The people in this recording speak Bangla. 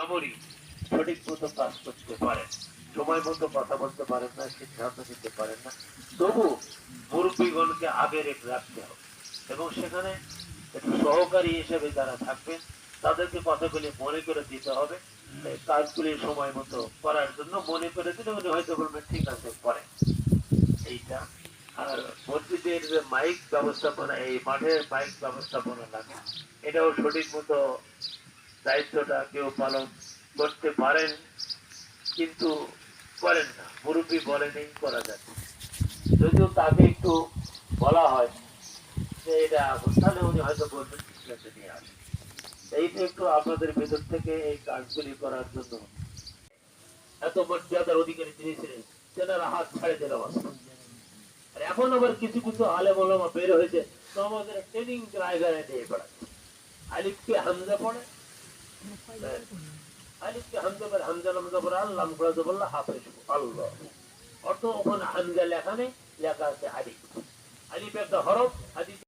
আমরি সঠিক মতো কাজ করতে পারেন, সময় মতো কথা বলতে পারেন না, সিদ্ধান্ত নিতে পারেন না, তবু মুরব্বীগণকে আগে রেখে রাখতে হবে এবং সেখানে একটু সহকারী হিসেবে যারা থাকবেন তাদেরকে কথাগুলি মনে করে দিতে হবে, কাজগুলি সময় মতো করার জন্য মনে করে দিলে উনি হয়তো বলবেন ঠিক আছে পরে। এইটা আর মসজিদের যে মাইক ব্যবস্থাপনা, এই মাঠের মাইক ব্যবস্থাপনা লাগে, এটাও সঠিক মতো দায়িত্বটা কেউ পালন করতে পারেন কিন্তু করেন না, মুরব্বী বলেনি করা যায়, যদিও তাকে একটু বলা হয় যে এটা তাহলে উনি হয়তো বলবেন ঠিক আছে নিয়ে আসেন। এইটা একটু আপনাদের ভেতর থেকে এই কাজগুলি করার জন্য এত মর্যাদার অধিকারী যিনি ছিলেন তেনারা হাত ছাড়ে দিল। আর এখন আবার কিছু কিছু আলেম ওলামা বের হয়েছে তো আমাদের ট্রেনিং জায়গায় নিয়ে বেড়াচ্ছে, আলিফকে হামজা পড়ে, আলিফকে হামজা পড়ে, হামজা নামজা পড়ে আল্লাহ করে বললো হাফেজ আল্লাহ, অর্থ ওখানে হামজা লেখা নেই, লেখা আছে আলিফ, আলিফ একটা হরফ, আলিফ